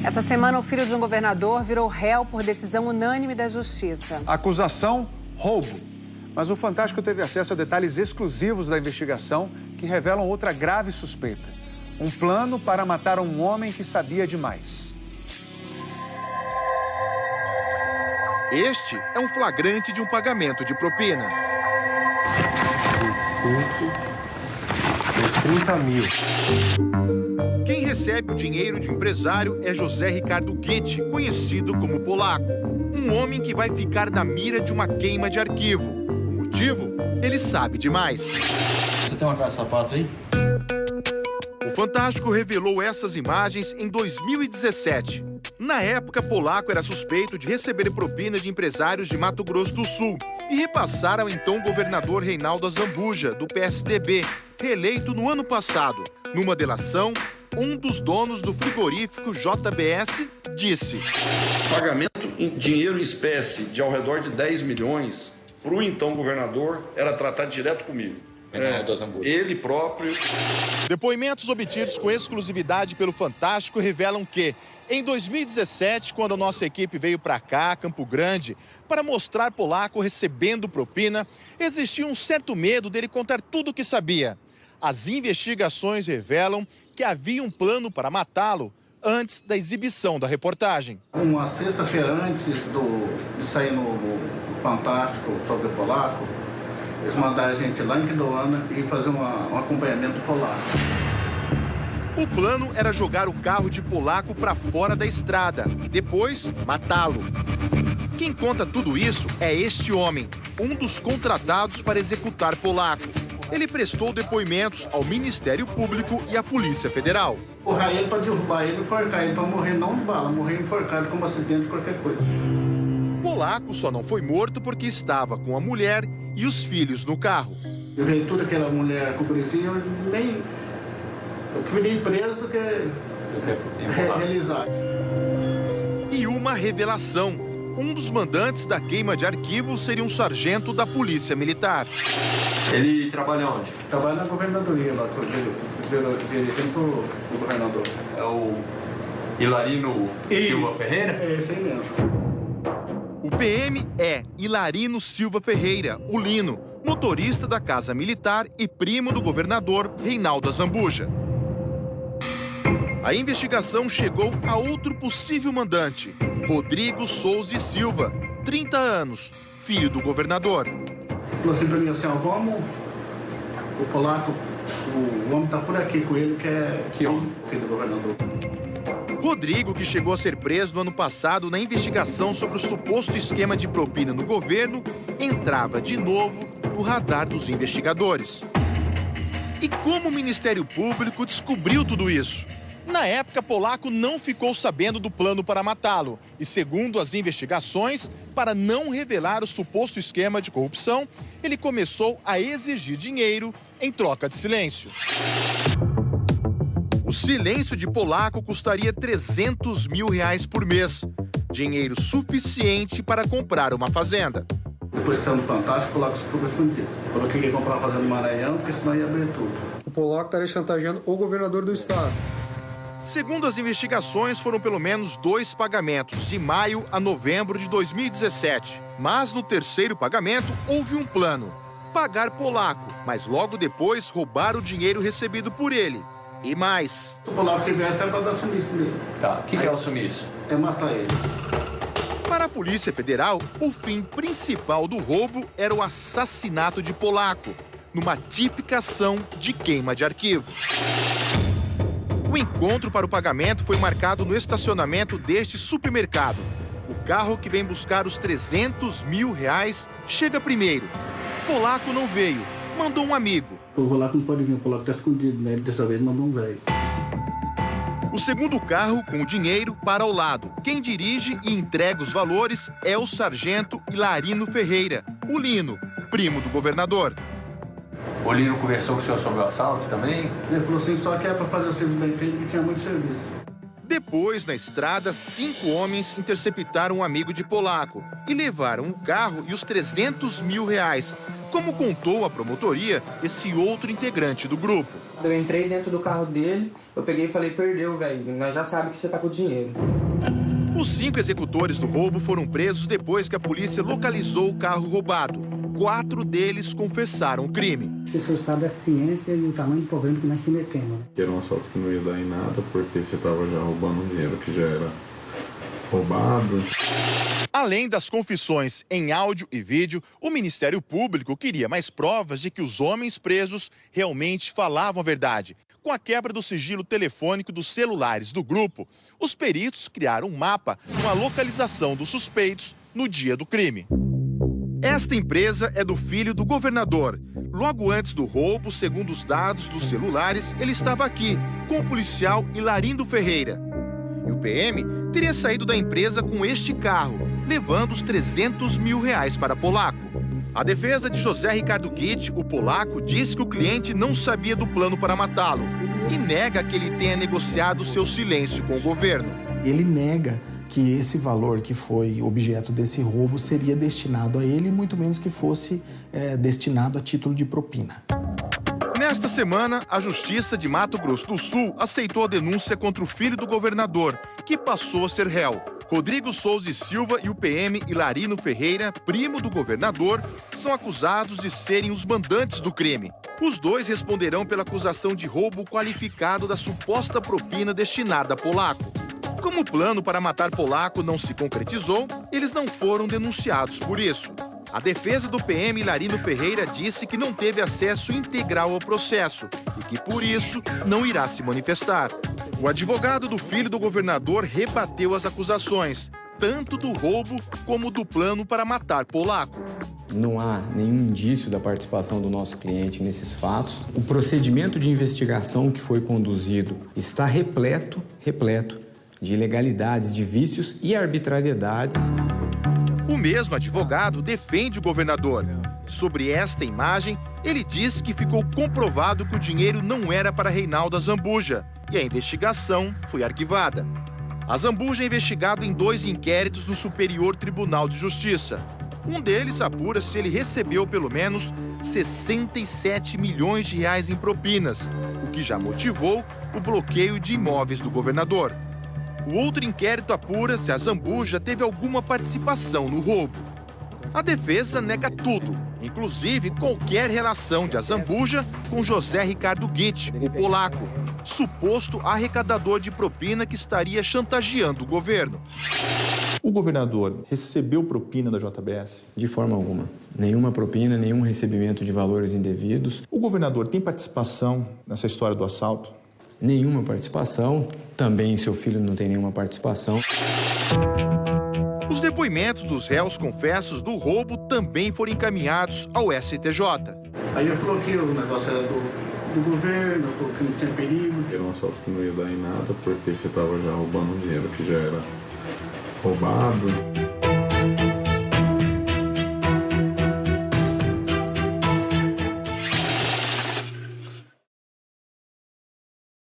Essa semana, o filho de um governador virou réu por decisão unânime da justiça. Acusação: roubo. Mas o Fantástico teve acesso a detalhes exclusivos da investigação que revelam outra grave suspeita. Um plano para matar um homem que sabia demais. Este é um flagrante de um pagamento de propina. 30 mil. Quem recebe o dinheiro de um empresário é José Ricardo Guetti, conhecido como Polaco. Um homem que vai ficar na mira de uma queima de arquivo. O motivo? Ele sabe demais. Você tem uma caixa de sapato aí? O Fantástico revelou essas imagens em 2017. Na época, Polaco era suspeito de receber propina de empresários de Mato Grosso do Sul e repassar ao então governador Reinaldo Azambuja, do PSDB, reeleito no ano passado. Numa delação, um dos donos do frigorífico JBS disse: pagamento em dinheiro em espécie de ao redor de 10 milhões para o então governador era tratado direto comigo. Ele próprio. Depoimentos obtidos com exclusividade pelo Fantástico revelam que, em 2017, quando a nossa equipe veio para cá, Campo Grande, para mostrar Polaco recebendo propina, existia um certo medo dele contar tudo o que sabia. As investigações revelam que havia um plano para matá-lo antes da exibição da reportagem. Uma sexta-feira antes de sair no Fantástico sobre Polaco, eles mandaram a gente lá em Quidoana e fazer um acompanhamento polaco. O plano era jogar o carro de Polaco para fora da estrada, depois matá-lo. Quem conta tudo isso é este homem, um dos contratados para executar Polaco. Ele prestou depoimentos ao Ministério Público e à Polícia Federal. Empurrar ele para derrubar ele e enforcar ele, para morrer não de bala, morrer enforcado como acidente, qualquer coisa. Polaco só não foi morto porque estava com a mulher e os filhos no carro. Eu vi tudo aquela mulher cobrecia, eu preferi ir preso do que realizar. E uma revelação: um dos mandantes da queima de arquivos seria um sargento da Polícia Militar. Ele trabalha onde? Trabalha na governadoria, lá, dirigindo o governador. É o Hilarino Silva Ferreira? É esse aí mesmo. O PM é Hilarino Silva Ferreira, o Lino, motorista da Casa Militar e primo do governador Reinaldo Azambuja. A investigação chegou a outro possível mandante, Rodrigo Souza e Silva, 30 anos, filho do governador. Falou assim pra mim assim, ó, vamos, o Polaco, o homem tá por aqui com ele, que é filho do governador. Rodrigo, que chegou a ser preso no ano passado na investigação sobre o suposto esquema de propina no governo, entrava de novo no radar dos investigadores. E como o Ministério Público descobriu tudo isso? Na época, Polaco não ficou sabendo do plano para matá-lo. E segundo as investigações, para não revelar o suposto esquema de corrupção, ele começou a exigir dinheiro em troca de silêncio. O silêncio de Polaco custaria R$300 mil por mês. Dinheiro suficiente para comprar uma fazenda. Depois que saiu no Fantástico, o Polaco se confundiu. Falou que queria comprar uma fazenda no Maranhão, porque senão ia abrir tudo. O Polaco estaria chantageando o governador do estado. Segundo as investigações, foram pelo menos 2 pagamentos, de maio a novembro de 2017. Mas no terceiro pagamento, houve um plano: pagar Polaco, mas logo depois roubar o dinheiro recebido por ele. E mais. Se o Polaco tivesse, era para dar sumiço nele. Tá, o que é o sumiço? É matar ele. Para a Polícia Federal, o fim principal do roubo era o assassinato de Polaco, numa típica ação de queima de arquivo. O encontro para o pagamento foi marcado no estacionamento deste supermercado. O carro que vem buscar os R$300 mil chega primeiro. Polaco não veio, mandou um amigo. O Polaco não pode vir, o Polaco está escondido, né? Dessa vez mandou um velho. O segundo carro, com o dinheiro, para ao lado. Quem dirige e entrega os valores é o sargento Hilarino Ferreira, o Lino, primo do governador. O Lino conversou com o senhor sobre o assalto também? Ele falou assim, só que é para fazer o serviço bem feito, que tinha muito serviço. Depois, na estrada, 5 homens interceptaram um amigo de Polaco e levaram o carro e os R$300 mil, como contou a promotoria esse outro integrante do grupo. Eu entrei dentro do carro dele, eu peguei e falei, perdeu, velho, nós já sabemos que você tá com o dinheiro. Os 5 executores do roubo foram presos depois que a polícia localizou o carro roubado. 4 deles confessaram o crime. O professor sabe a ciência e o tamanho do problema que nós se metemos. Era um assalto que não ia dar em nada, porque você estava já roubando um dinheiro que já era roubado. Além das confissões em áudio e vídeo, o Ministério Público queria mais provas de que os homens presos realmente falavam a verdade. Com a quebra do sigilo telefônico dos celulares do grupo, os peritos criaram um mapa com a localização dos suspeitos no dia do crime. Esta empresa é do filho do governador. Logo antes do roubo, segundo os dados dos celulares, ele estava aqui, com o policial Hilarindo Ferreira. E o PM teria saído da empresa com este carro, levando os R$300 mil para Polaco. A defesa de José Ricardo Guitt, o polaco, diz que o cliente não sabia do plano para matá-lo e nega que ele tenha negociado seu silêncio com o governo. Ele nega que esse valor que foi objeto desse roubo seria destinado a ele, muito menos que fosse destinado a título de propina. Nesta semana, a Justiça de Mato Grosso do Sul aceitou a denúncia contra o filho do governador, que passou a ser réu. Rodrigo Souza e Silva e o PM Hilarino Ferreira, primo do governador, são acusados de serem os mandantes do crime. Os dois responderão pela acusação de roubo qualificado da suposta propina destinada a Polaco. Como o plano para matar Polaco não se concretizou, eles não foram denunciados por isso. A defesa do PM Hilarino Ferreira disse que não teve acesso integral ao processo e que, por isso, não irá se manifestar. O advogado do filho do governador rebateu as acusações, tanto do roubo como do plano para matar Polaco. Não há nenhum indício da participação do nosso cliente nesses fatos. O procedimento de investigação que foi conduzido está repleto de ilegalidades, de vícios e arbitrariedades. O mesmo advogado defende o governador. Sobre esta imagem, ele diz que ficou comprovado que o dinheiro não era para Reinaldo Azambuja e a investigação foi arquivada. Azambuja é investigado em 2 inquéritos no Superior Tribunal de Justiça. Um deles apura se ele recebeu pelo menos R$67 milhões em propinas, o que já motivou o bloqueio de imóveis do governador. O outro inquérito apura se Azambuja teve alguma participação no roubo. A defesa nega tudo, inclusive qualquer relação de Azambuja com José Ricardo Guitt, o polaco, suposto arrecadador de propina que estaria chantageando o governo. O governador recebeu propina da JBS? De forma alguma. Nenhuma propina, nenhum recebimento de valores indevidos. O governador tem participação nessa história do assalto? Nenhuma participação. Também seu filho não tem nenhuma participação. Os depoimentos dos réus confessos do roubo também foram encaminhados ao STJ. Aí eu falou que o negócio era do governo, que não tinha perigo. Era um assalto que não ia dar em nada, porque você estava já roubando um dinheiro que já era roubado.